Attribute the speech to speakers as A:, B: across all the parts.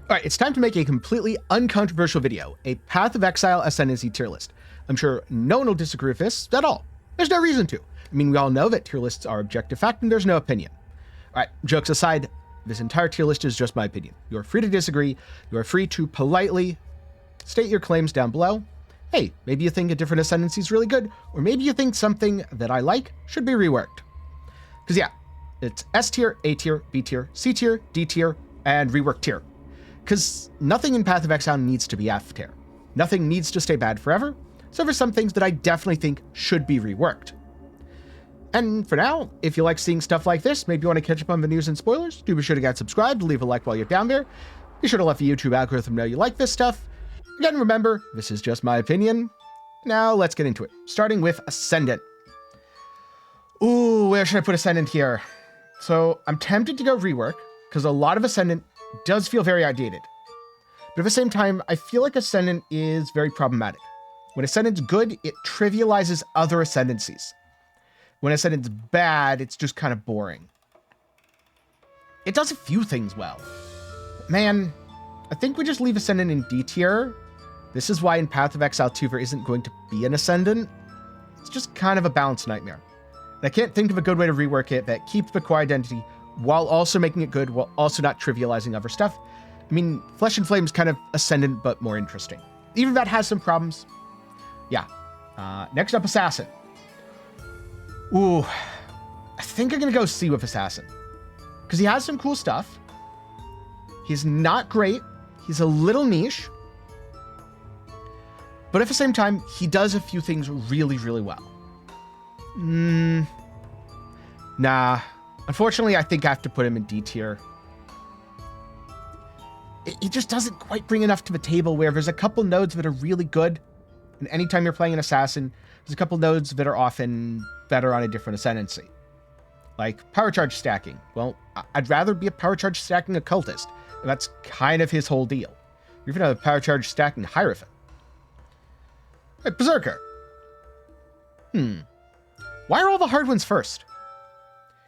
A: All right, it's time to make a completely uncontroversial video, a Path of Exile Ascendancy tier list. I'm sure no one will disagree with this at all. There's no reason to. I mean, we all know that tier lists are objective fact and there's no opinion. All right, jokes aside, this entire tier list is just my opinion. You're free to disagree. You are free to politely state your claims down below. Hey, maybe you think a different ascendancy is really good, or maybe you think something that I like should be reworked. Because yeah, it's S tier, A tier, B tier, C tier, D tier, and rework tier. Because nothing in Path of Exile needs to be F tier. Nothing needs to stay bad forever, so there's some things that I definitely think should be reworked. And for now, if you like seeing stuff like this, maybe you want to catch up on the news and spoilers, do be sure to get subscribed, leave a like while you're down there. Be sure to let the YouTube algorithm know you like this stuff. Again, remember, this is just my opinion. Now let's get into it, starting with Ascendant. Ooh, where should I put Ascendant here? So I'm tempted to go Rework, because a lot of Ascendant does feel very outdated. But at the same time, I feel like Ascendant is very problematic. When Ascendant's good, it trivializes other Ascendancies. When Ascendant's bad, it's just kind of boring. It does a few things well. But man, I think we just leave Ascendant in D tier. This is why in Path of Exile 2 there isn't going to be an Ascendant. It's just kind of a balance nightmare. And I can't think of a good way to rework it that keeps the core identity while also making it good, while also not trivializing other stuff. I mean, Flesh and Flame is kind of Ascendant, but more interesting. Even that has some problems. Yeah. Next up, Assassin. Ooh, I think I'm going to go C with Assassin. Because he has some cool stuff. He's not great. He's a little niche. But at the same time, he does a few things really, really well. Nah. Unfortunately, I think I have to put him in D tier. He just doesn't quite bring enough to the table where there's a couple nodes that are really good. And anytime you're playing an Assassin, there's a couple nodes that are often better on a different Ascendancy. Like power charge stacking. Well, I'd rather be a power charge stacking Occultist. And that's kind of his whole deal. You're even a power charge stacking Hierophant. Hey, Berserker. Why are all the hard ones first?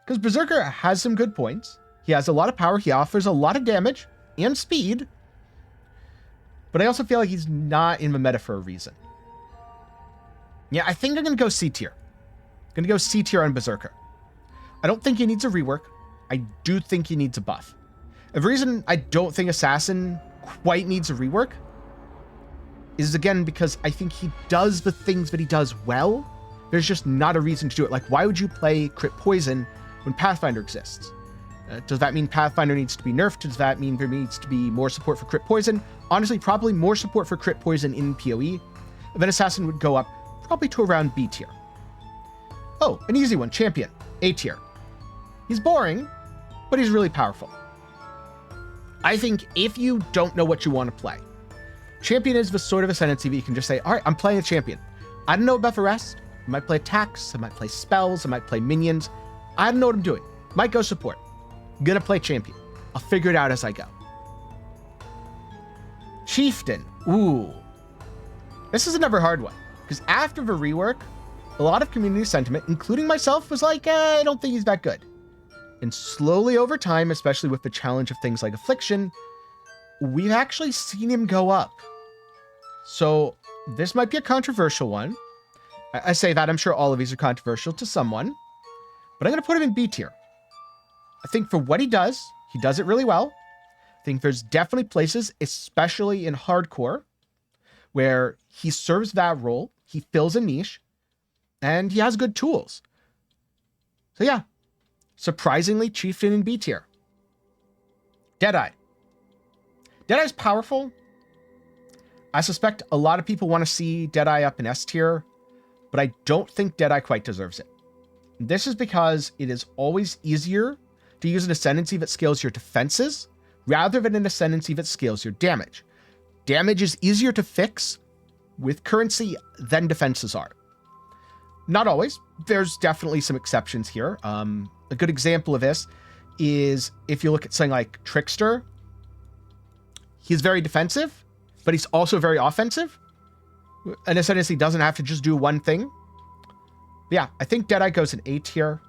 A: Because Berserker has some good points. He has a lot of power. He offers a lot of damage and speed. But I also feel like he's not in the meta for a reason. Yeah, I think I'm going to go C tier. I'm going to go C tier on Berserker. I don't think he needs a rework. I do think he needs a buff. The reason I don't think Assassin quite needs a rework is, again, because I think he does the things that he does well. There's just not a reason to do it. Like, why would you play crit poison when Pathfinder exists? Does that mean Pathfinder needs to be nerfed? Does that mean there needs to be more support for crit poison? Honestly, probably more support for crit poison in PoE. Then Assassin would go up probably to around B tier. Oh, an easy one, Champion, A tier. He's boring, but he's really powerful. I think if you don't know what you want to play, Champion is the sort of Ascendancy that you can just say, all right, I'm playing a Champion. I don't know about the rest. I might play attacks, I might play spells, I might play minions. I don't know what I'm doing. Might go support. Gonna play Champion. I'll figure it out as I go. Chieftain. Ooh. This is another hard one. Because after the rework, a lot of community sentiment, including myself, was like, I don't think he's that good. And slowly over time, especially with the challenge of things like affliction, we've actually seen him go up. So this might be a controversial one. I say that, I'm sure all of these are controversial to someone. But I'm going to put him in B tier. I think for what he does it really well. I think there's definitely places, especially in hardcore, where he serves that role, he fills a niche, and he has good tools. So yeah, surprisingly, Chieftain in B tier. Deadeye. Deadeye's powerful. I suspect a lot of people want to see Deadeye up in S tier, but I don't think Deadeye quite deserves it. This is because it is always easier to use an Ascendancy that scales your defenses rather than an Ascendancy that scales your damage. Damage is easier to fix with currency than defenses are. Not always. There's definitely some exceptions here. A good example of this is if you look at something like Trickster. He's very defensive, but he's also very offensive. An Ascendancy doesn't have to just do one thing. But yeah, I think Deadeye goes in A tier.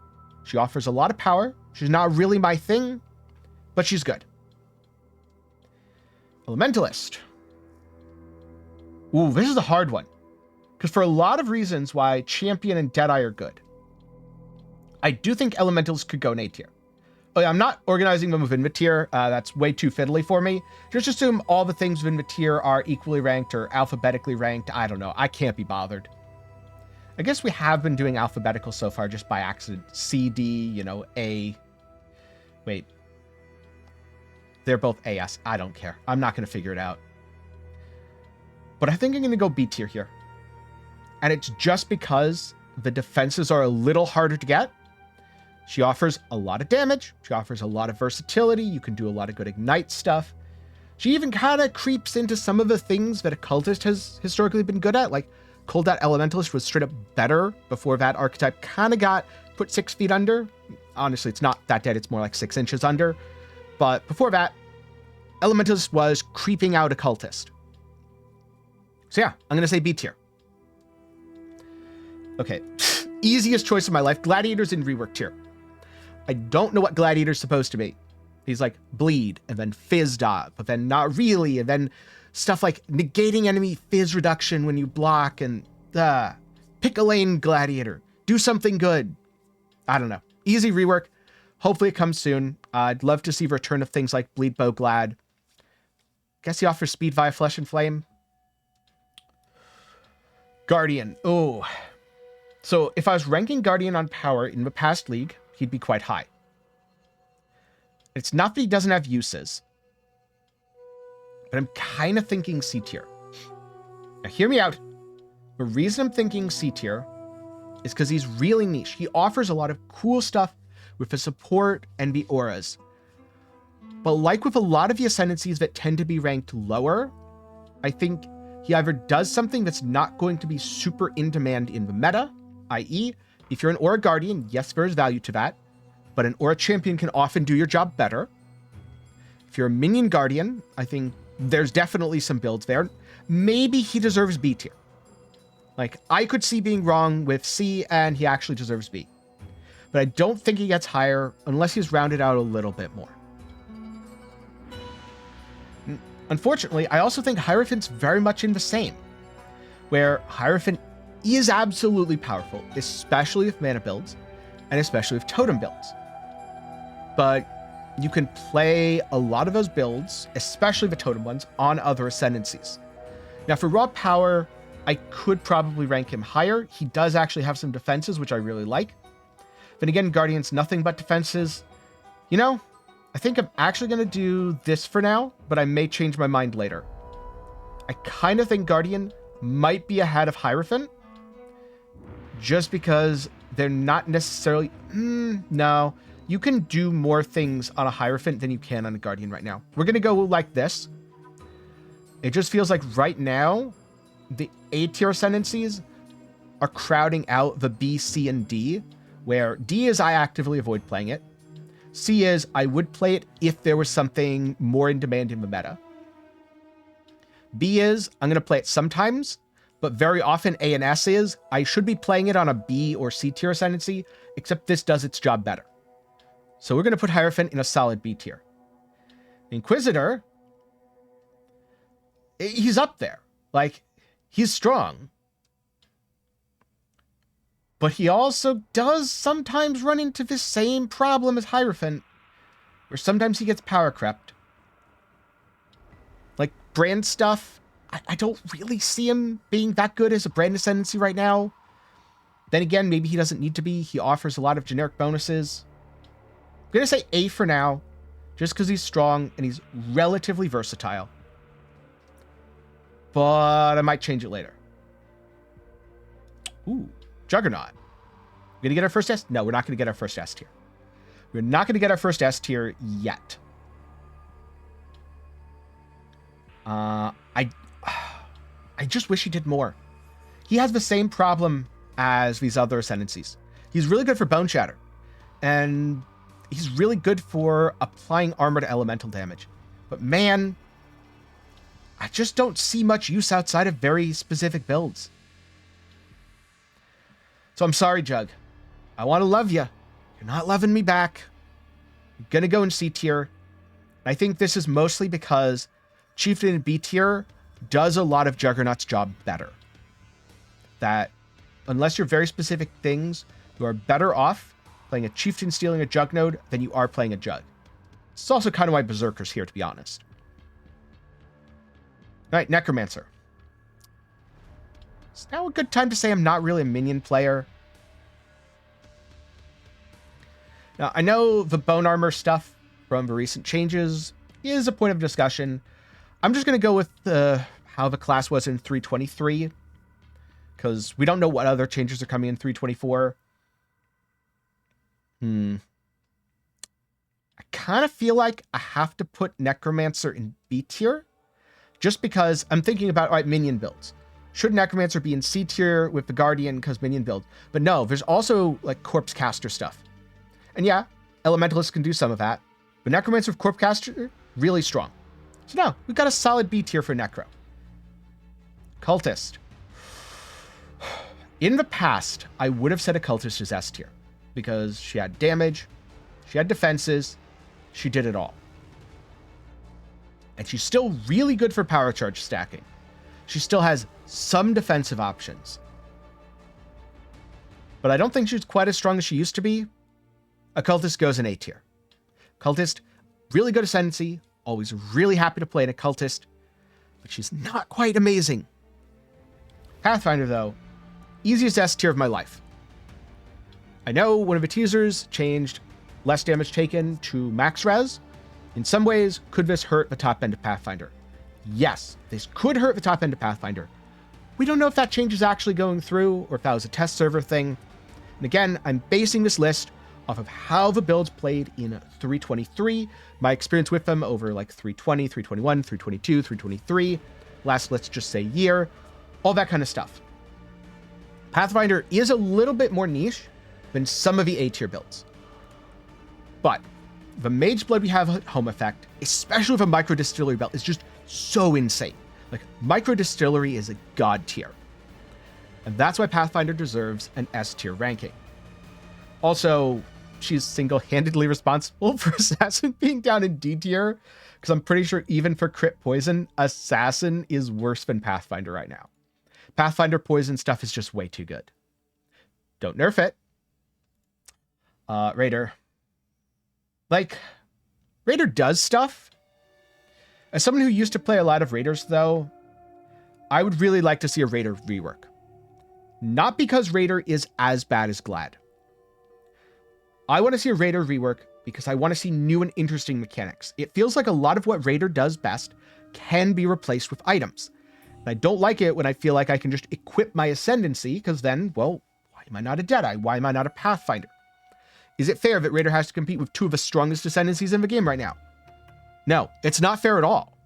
A: She offers a lot of power. She's not really my thing, but she's good. Elementalist. Ooh, this is a hard one. Because for a lot of reasons why Champion and Deadeye are good, I do think Elementals could go in A tier. Oh yeah, I'm not organizing them with Invatier. That's way too fiddly for me. Just assume all the things with Invatier are equally ranked or alphabetically ranked. I don't know. I can't be bothered. I guess we have been doing alphabetical so far just by accident. C, D, A. Wait. They're both AS. I don't care. I'm not going to figure it out. But I think I'm going to go B tier here. And it's just because the defenses are a little harder to get. She offers a lot of damage. She offers a lot of versatility. You can do a lot of good ignite stuff. She even kind of creeps into some of the things that Occultist has historically been good at. Like, Cold Out Elementalist was straight up better before that archetype kind of got put 6 feet under. Honestly, it's not that dead. It's more like 6 inches under. But before that, Elementalist was creeping out Occultist. So yeah, I'm going to say B tier. Okay, easiest choice of my life. Gladiator's in Rework tier. I don't know what Gladiator's supposed to be. He's like bleed, and then fizzed up, but then not really, and then stuff like negating enemy fizz reduction when you block, and pick a lane, Gladiator. Do something good. I don't know. Easy Rework. Hopefully it comes soon. I'd love to see return of things like Bleed Bow Glad. Guess he offers speed via Flesh and Flame. Guardian. Oh. So if I was ranking Guardian on power in the past league, he'd be quite high. It's not that he doesn't have uses, but I'm kind of thinking C tier. Now hear me out. The reason I'm thinking C tier is because he's really niche. He offers a lot of cool stuff with the support and the auras. But like with a lot of the ascendancies that tend to be ranked lower, I think he either does something that's not going to be super in demand in the meta, i.e., if you're an Aura Guardian, yes, there is value to that, but an Aura Champion can often do your job better. If you're a Minion Guardian, I think there's definitely some builds there. Maybe he deserves B tier. Like, I could see being wrong with C, and he actually deserves B. But I don't think he gets higher unless he's rounded out a little bit more. Unfortunately, I also think Hierophant's very much in the same, where Hierophant is absolutely powerful, especially with mana builds, and especially with totem builds. But you can play a lot of those builds, especially the totem ones, on other ascendancies. Now for raw power, I could probably rank him higher. He does actually have some defenses, which I really like. Then again, Guardian's nothing but defenses. I think I'm actually going to do this for now, but I may change my mind later. I kind of think Guardian might be ahead of Hierophant, just because they're not necessarily... no. You can do more things on a Hierophant than you can on a Guardian right now. We're going to go like this. It just feels like right now, the A tier ascendancies are crowding out the B, C, and D, where D is I actively avoid playing it. C is I would play it if there was something more in demand in the meta. B is I'm going to play it sometimes, but very often A and S is I should be playing it on a B or C tier ascendancy, except this does its job better. So we're going to put Hierophant in a solid B tier. Inquisitor, he's up there. Like, he's strong. But he also does sometimes run into this same problem as Hierophant, where sometimes he gets power crept. Like, brand stuff, I don't really see him being that good as a brand ascendancy right now. Then again, maybe he doesn't need to be. He offers a lot of generic bonuses. I'm going to say A for now, just because he's strong and he's relatively versatile. But I might change it later. Ooh, Juggernaut. We're going to get our first S? No, we're not going to get our first S tier. We're not going to get our first S tier yet. I just wish he did more. He has the same problem as these other ascendancies. He's really good for Bone Shatter. And he's really good for applying armor to elemental damage. But man, I just don't see much use outside of very specific builds. So I'm sorry, Jug. I want to love you. You're not loving me back. I'm going to go in C tier. I think this is mostly because Chieftain in B tier does a lot of Juggernaut's job better. That, unless you're very specific things, you are better off playing a Chieftain stealing a Jug node than you are playing a Jug. It's also kind of why Berserker's here, to be honest. Alright, Necromancer. It's now a good time to say I'm not really a minion player. Now, I know the bone armor stuff from the recent changes is a point of discussion. I'm just going to go with how the class was in 323, because we don't know what other changes are coming in 324. I kind of feel like I have to put Necromancer in B tier, just because I'm thinking about, all right, minion builds. Should Necromancer be in C tier with the Guardian because minion build? But no, there's also like Corpse Caster stuff. And yeah, Elementalist can do some of that. But Necromancer with Corpse Caster, really strong. So now, we've got a solid B tier for Necro. Cultist. In the past, I would have said Occultist is S tier, because she had damage, she had defenses, she did it all. And she's still really good for power charge stacking. She still has some defensive options. But I don't think she's quite as strong as she used to be. Occultist goes in A tier. Occultist, really good Ascendancy, always really happy to play an Occultist, but she's not quite amazing. Pathfinder, though, easiest S tier of my life. I know one of the teasers changed less damage taken to max res. In some ways, could this hurt the top end of Pathfinder? Yes, this could hurt the top end of Pathfinder. We don't know if that change is actually going through or if that was a test server thing. And again, I'm basing this list off of how the builds played in 323, my experience with them over like 320, 321, 322, 323, last, let's just say, year, all that kind of stuff. Pathfinder is a little bit more niche than some of the A tier builds. But the Mage Blood we have at Home Effect, especially with a Micro Distillery belt, is just so insane. Like, Micro Distillery is a god tier. And that's why Pathfinder deserves an S tier ranking. Also, she's single-handedly responsible for Assassin being down in D tier, because I'm pretty sure even for crit poison, Assassin is worse than Pathfinder right now. Pathfinder poison stuff is just way too good. Don't nerf it. Raider. Like, Raider does stuff. As someone who used to play a lot of Raiders, though, I would really like to see a Raider rework. Not because Raider is as bad as Glad. I want to see a Raider rework because I want to see new and interesting mechanics. It feels like a lot of what Raider does best can be replaced with items. And I don't like it when I feel like I can just equip my Ascendancy, because then, well, why am I not a Deadeye? Why am I not a Pathfinder? Is it fair that Raider has to compete with two of the strongest Ascendancies in the game right now? No, it's not fair at all.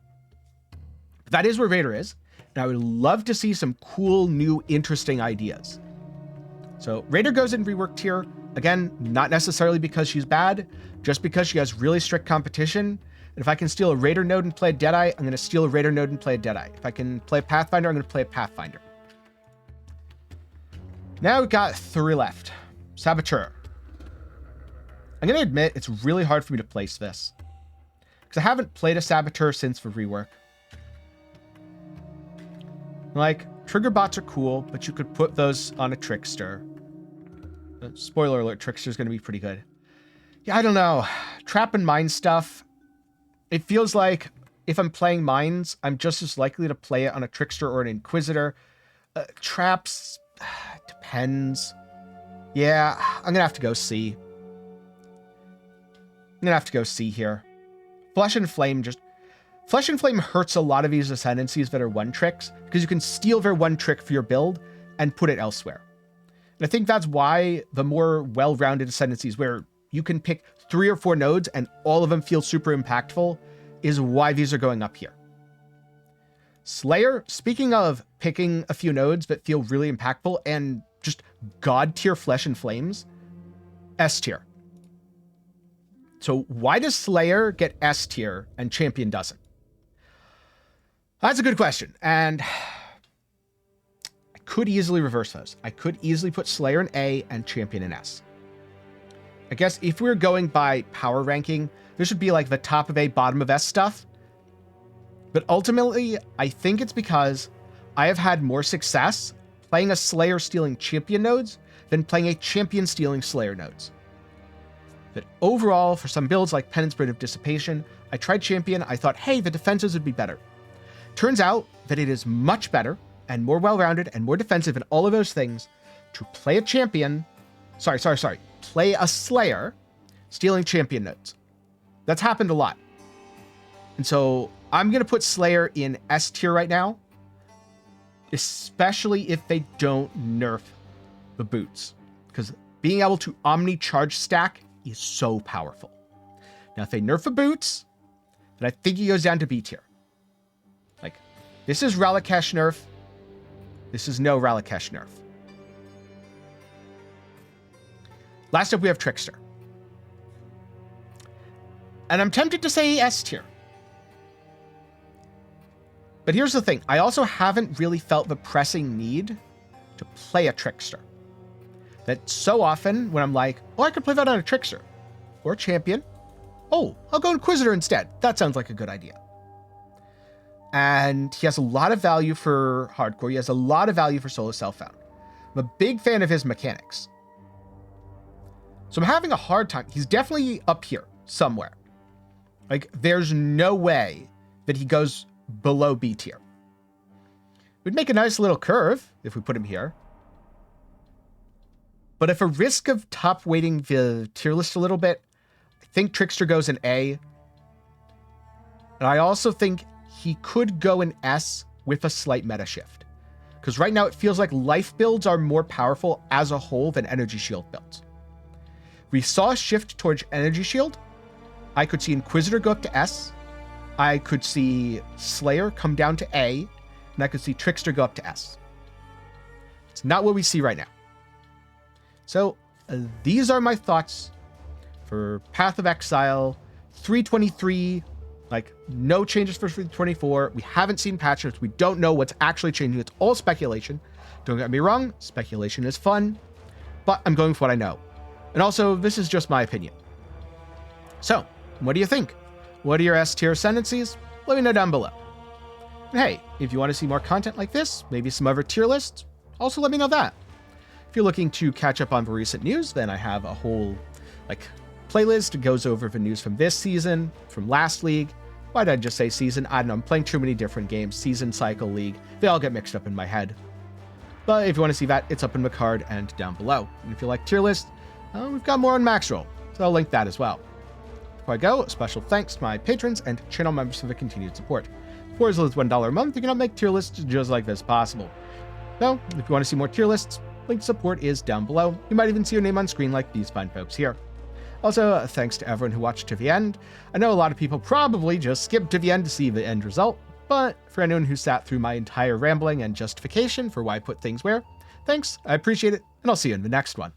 A: But that is where Raider is, and I would love to see some cool, new, interesting ideas. So Raider goes in rework tier. Again, not necessarily because she's bad, just because she has really strict competition. And if I can steal a Raider node and play a Deadeye, I'm going to steal a Raider node and play a Deadeye. If I can play a Pathfinder, I'm going to play a Pathfinder. Now we've got 3 left. Saboteur. I'm going to admit it's really hard for me to place this, because I haven't played a Saboteur since the rework. Like, trigger bots are cool, but you could put those on a Trickster. Spoiler alert, Trickster's going to be pretty good. Yeah, I don't know. Trap and mine stuff. It feels like if I'm playing mines, I'm just as likely to play it on a Trickster or an Inquisitor. Traps, depends. Yeah, I'm going to have to go C. I'm going to have to go C here. Flesh and Flame hurts a lot of these Ascendancies that are one tricks, because you can steal their one trick for your build and put it elsewhere. And I think that's why the more well-rounded Ascendancies, where you can pick 3 or 4 nodes and all of them feel super impactful, is why these are going up here. Slayer, speaking of picking a few nodes that feel really impactful and just god tier Flesh and Flames, S tier. So why does Slayer get S tier and Champion doesn't? That's a good question, and I could easily reverse those. I could easily put Slayer in A and Champion in S. I guess if we're going by power ranking, there should be like the top of A, bottom of S stuff. But ultimately, I think it's because I have had more success playing a Slayer stealing champion nodes than playing a champion stealing Slayer nodes. But overall, for some builds like Penance Spirit of Dissipation, I tried champion. I thought, hey, the defenses would be better. Turns out that it is much better and more well-rounded and more defensive and all of those things to play a champion. Play a Slayer stealing champion nodes. That's happened a lot. And so I'm going to put Slayer in S tier right now, especially if they don't nerf the boots, because being able to Omni charge stack is so powerful. Now, if they nerf the boots, then I think he goes down to B tier. Like, this is Ralakesh nerf. This is no Ralakesh nerf. Last up, we have Trickster. And I'm tempted to say S tier. But here's the thing. I also haven't really felt the pressing need to play a Trickster. That so often when I'm like, oh, I could play that on a Trickster or a Champion. Oh, I'll go Inquisitor instead. That sounds like a good idea. And he has a lot of value for hardcore. He has a lot of value for solo self-found. I'm a big fan of his mechanics. So I'm having a hard time. He's definitely up here somewhere. Like, there's no way that he goes below B tier. We'd make a nice little curve if we put him here. But if a risk of top weighting the tier list a little bit, I think Trickster goes in A. And I also think he could go in S with a slight meta shift. Because right now it feels like life builds are more powerful as a whole than energy shield builds. We saw a shift towards energy shield. I could see Inquisitor go up to S. I could see Slayer come down to A. And I could see Trickster go up to S. It's not what we see right now. So these are my thoughts for Path of Exile 323. Like, no changes for 324. We haven't seen patch notes. We don't know what's actually changing. It's all speculation. Don't get me wrong. Speculation is fun. But I'm going with what I know. And also, this is just my opinion. So, what do you think? What are your S tier ascendancies? Let me know down below. And hey, if you want to see more content like this, maybe some other tier lists, also let me know that. If you're looking to catch up on the recent news, then I have a whole playlist that goes over the news from this season, from last league. Why did I just say season? I don't know. I'm playing too many different games. Season, cycle, league. They all get mixed up in my head. But if you want to see that, it's up in the card and down below. And if you like tier list, we've got more on Maxroll, so I'll link that as well. Before I go, a special thanks to my patrons and channel members for the continued support. For as little as $1 a month, you can help make tier lists just like this possible. So, if you want to see more tier lists, link to support is down below. You might even see your name on screen like these fine folks here. Also, thanks to everyone who watched to the end. I know a lot of people probably just skipped to the end to see the end result, but for anyone who sat through my entire rambling and justification for why I put things where, thanks, I appreciate it, and I'll see you in the next one.